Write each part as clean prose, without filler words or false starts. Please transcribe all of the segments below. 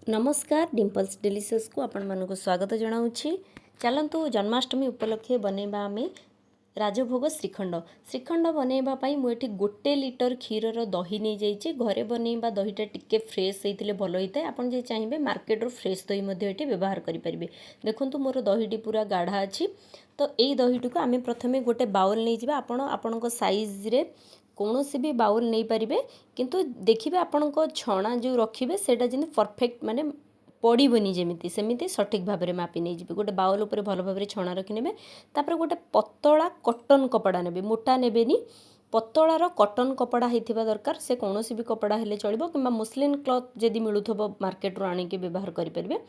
नमस्कार dimples delicious को आपण मानक स्वागत जनाऊँगी। चलतु जन्माष्टमी उपलक्षे बनैबा आम राजभोग श्रीखंड श्रीखंड बनैबाई मुझे 1 लिटर क्षीर दही नहीं जाइए। घरे बनैबा दहीटा टिके फ्रेश होते भल होता है। आपड़ जो चाहिए मार्केट फ्रेश दही ये व्यवहार करेंगे। देखो मोर दहीटी पूरा गाढ़ा अच्छी। तो यही दहीटी को आम प्रथम गोटे बाउल नहीं जावा। आपण साइज्रे कौन सी भी बाउल नहीं पारे, किंतु देखिए आपण छणा जो रखिए सेटा जमी परफेक्ट माने पड़ोनी जमी सेमती सठिक भाव में मापी नहीं जी। गोटे बाउल उपर भल भाव छणा रखिने। तापर गोटे पतला कटन कपड़ा ने, मोटा नेबेनी, पतलार कटन कपड़ा होता दरकार। से कौन भी कपड़ा हेले चलो कि मुस्लिन क्लथ जदि मिलूब मार्केट रू आणिक व्यवहार करेंगे।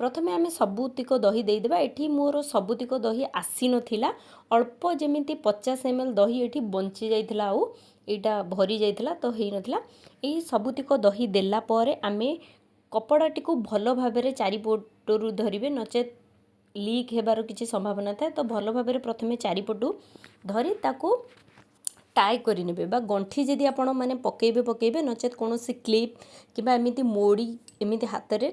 प्रथमे आम सबूतिक दही देदेबा। एठी मोर सबूतिक दही आसी नथिला, अल्प जमिति 50 ml दही एठी बंची जाइथिला, आउ एटा भरी जाइथिला तो हेई नथिला। एही सबूतिक दही देला परे आमे कपड़ाटी को भल भाव में चारिपटू धरिबे, नचेत लीक हेबार किछि संभावना थाए। तो भल भाव में प्रथमे चारिपटू धरी ताकू टाई करेंगे बा गंठी जदि आपण मैंने पकेबे नचेत कौन सी क्लिप कि एमती मोड़ी एमती हाथ में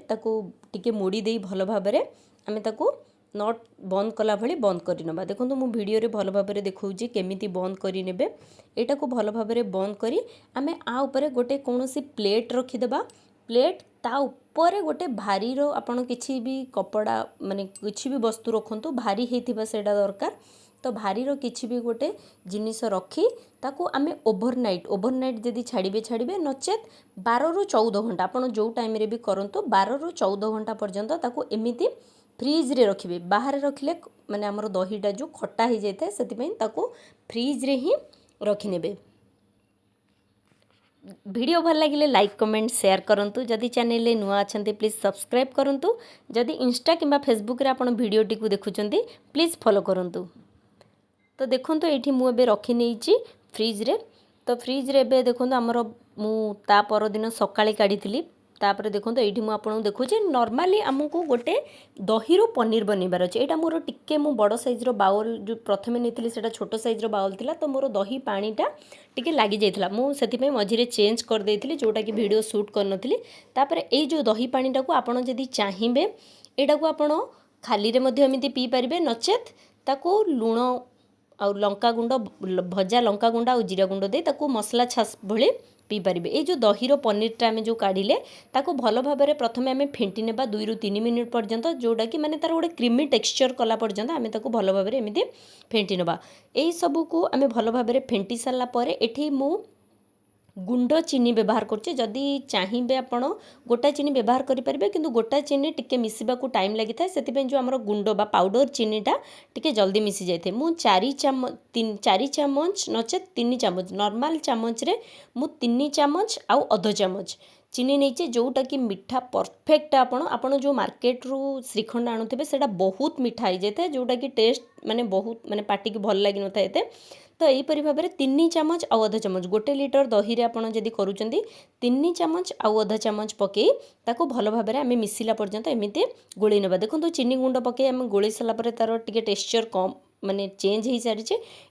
टिके मोड़ी दे भल भाव में आम ताकू नट बंद कला भली बंद करनबा। देखो मु वीडियो भल भाव में देखौछि केमिति बंद करेंगे। एटा को भल भाव में बंद करी आमे आ ऊपर गोटे कौन सी प्लेट रखीदेबा। प्लेट ता ऊपर गोटे भारी रो आपण किछि भी कपड़ा माने किछि भी वस्तु रखंतु भारी हेतिबा सेटा दरकार। तो भारी रो किछि भी गोटे जिनिस रखी ताकू आमे ओभरनाइट जदि छाड़े नचेत 12 ରୁ 14 घंटा आपण जो टाइम रे भी करंतु 12 ରୁ 14 घंटा पर्यंत ताकू एमिति फ्रिज रे रखिबे। बाहर रखिले माने हमर दहीटा जो खट्टा हो जाए से ताकू फ्रिज रे ही रखिनेबे। वीडियो भल लगे लाइक कमेंट शेयर करंतु। जदि चैनल नुआ अच्छा प्लीज सब्सक्राइब करंतु। जदि इंस्टा किंबा फेसबुक रे आपण वीडियोटी को देखुचंती प्लीज फॉलो करंतु। तो देखो ये मुझे रखी नहीं फ्रिज रे। तो फ्रिज रे बे देखो आमर मुता परदिन सकाळे काढ़ी। तापर देखो ये मुझे देखुचे नॉर्मली आमको गोटे दही रो पनीर बनइबार अच्छे। यहाँ मोर टिके मु बड़ साइज रो बाउल जो प्रथमे नहीं से छोट साइज रो बाउल थिला। तो मोर दही पानीटा टिके लगी जाइथिला, मु सेति मझिरे चेंज कर देइथिली जोटा कि वीडियो शूट करनथिली। तापर ए जो दही पानीटा को आपण जदि चाहिबे एटा को आपण खाली रे मध्ये एमिति पी परिबे, नचेत ताको लुण आ लंका गुंड भजा लंका गुंड आ जीरा गुंड दे ताको मसला छास भली पी पारिबे। ए जो दहीर पनीरटा आम जो काढ़िले ताको भल भाव में प्रथमे आम फेंटी नेबा 2 ରୁ 3 मिनिट पर्यंत, जोटा कि माने तार गोटे क्रीमी टेक्सचर कला पर्यंत आम ताको भल भाव में एमिति फेंटी नेबा। एई सबू को आम भल भाव में फेंटी सारा पर एठी मु गुंड चीनी व्यवहार करछे। जदि चाहिए आपण गोटा चीनी व्यवहार करेंगे, किंतु गोटा चीनी टिके मिसवा को टाइम लगी था। से जो आमर गुंड बा पाउडर चीनीटा टिके जल्दी मिसी जाए। मु 4 चामच नचेत 3 चामच नॉर्मल चामच रे मु 3 चामच आउ अध चामच चीनी नहीं, जोटा कि मीठा परफेक्ट आपण जो मार्केट रू श्रीखंड आणुथिबे सेटा बहुत मीठा हो जाए, जोटा कि टेस्ट माने बहुत माने पाटी की भल लगी नथाय एते। तो यहीपरि भाव में 3 चामच आउ अध चामच 1 लिटर दही रे आपण जदि करूचंती 3 चामच आउ अध चामच पकई ताको भल भाव में आम मिसिला पर्यंत एमिति गोळी नेबा। देखो चीनी गुंड पकई आम गोळी सारा पर तार टिके टेक्सचर कम माने चेंज हो सारी।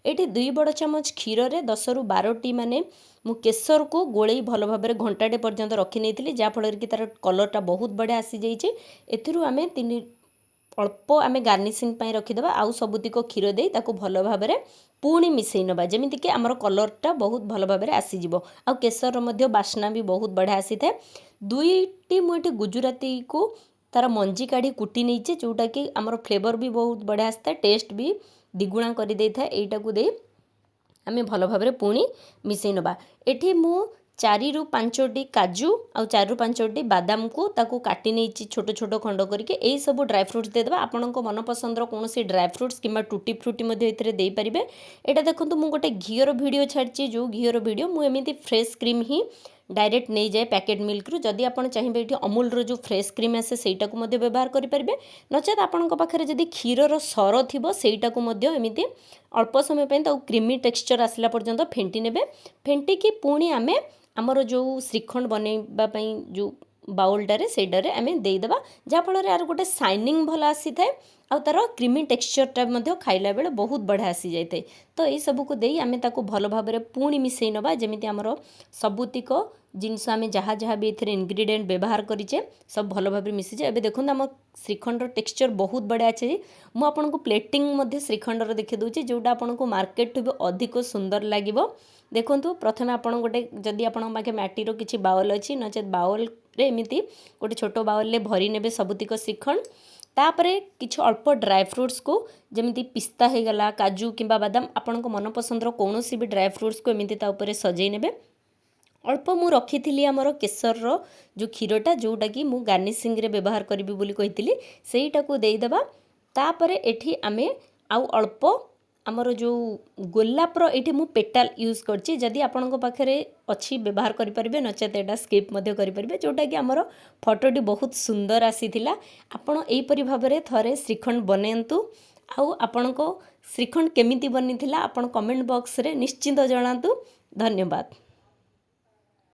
ये 2 बड़ चामच क्षीर रे 10 ରୁ 12टी माने मु केसर को गोळई भल भाव में घंटाटे पर्यंत रखी नहीं, जहाँफल कि तार कलरटा बहुत बढ़िया आसी जाइए। एथिरु आमे 3 अल्प आमे गार्निशिंग पाई रखीदेबा। आउ सबुतिक क्षीर दे ताको भल भाव में पुणी मिसई नबा, जमिति कि आमर कलरटा बहुत भल भाव में आसीजिवो। आउ केसर मध्य बास्ना भी बहुत बढ़िया आसी थाए। 2टी मुझे गुजराती को तार मंजी काढ़ी कुटी नहीं, जोटा कि आमर फ्लेवर भी बहुत बढ़िया आसी थाए, टेस्ट भी द्विगुणा कर दे था। एटा को दे आमे भल भाव में पुणी मिसई नबा। एठी मु 4 ରୁ 5ଟି काजू आउ 4 ରୁ 5ଟି बादाम को ताकू काटी नहीं छोट छोट खंड करके यही सब ड्राई फ्रुट्स देदेबा। आपण मन पसंदर कौन सी ड्राई फ्रुट्स किंबा टूटी फ्रूटी दे पारिबे। एटा देखंतु मु गोटे घीर वीडियो छाड़ची, जो घीर वीडियो मु एमिति फ्रेश क्रीम ही डायरेक्ट नहीं जाए पैकेट मिल्क रू। जदि आपण चाहिए ये अमूल रो जो फ्रेश क्रीम आसे सेटा को मध्य व्यवहार करेंगे, नचेत आपण पाखे जदि क्षीर सर थी सेटा को मध्य एमिति अल्प समय पे क्रीमी टेक्सचर आसला पर्यंत फेंटी नेबे। फेंटिकी पुणी आमे आमर जो श्रीखंड बनैबा जो बाउलटारे सेटारे आमे देदेबा जहाँफल यार गोटे शाइनिंग भल आसी थाए आ तार क्रीमी टेक्सचरटा मध्य खाइला बेले बहुत बढ़िया आसी जाए। तो यही सबको दे आमे ताको भल भाव पुणी मिसई नबा जेमिति आमर सबुतिक जिनस आमे जहाँ जहाँ भी एथिरे इनग्रेडिएंट व्यवहार करिचे सब भल भाव मिसीजे। एबे देखुन आम श्रीखंडर टेक्सचर बहुत बढ़िया अच्छे। मु आपनको प्लेटिंग मध्य श्रीखंडर देखि दूची जोटा आपनको मार्केट भी अधिक सुंदर लागिबो। देखंतु प्रथमे आपण गोटे जदि आपण पाखे माटीर किछि बाउल अछि नचेत बाउल रे एमिति गोटे छोट बाउल ले भरी नेबे सबुतिक श्रीखंड। तापरे किछु अल्प ड्राई फ्रूट्स को जेमिति पिस्ता हे गला काजू किंबा बादाम आपनको मन पसंदर कोनोसी भी ड्राई फ्रूट्स को एमिति ता ऊपर सजै नेबे। अल्प मु रखी आमर केसर जो क्षीरटा जोटा कि मु गार्निशिंग रे व्यवहार करी बोली कही सेटा को देदेबा। तापरे एठी आमे आउ अल्प आमर जो गोलापर ये मु पेटाल यूज करछि जदि आपनको पाखरे अच्छी व्यवहार करि परिबे नचेत एटा स्किप मध्य करि परिबे जोटा कि आमर फोटोटी बहुत सुंदर आसीथिला। आपण एही परि भाबरे थरे श्रीखंड बनेंतु आउ आपनको श्रीखंड केमिति बनिथिला आपण कमेंट बॉक्स रे निश्चिंत जणातु। धन्यवाद।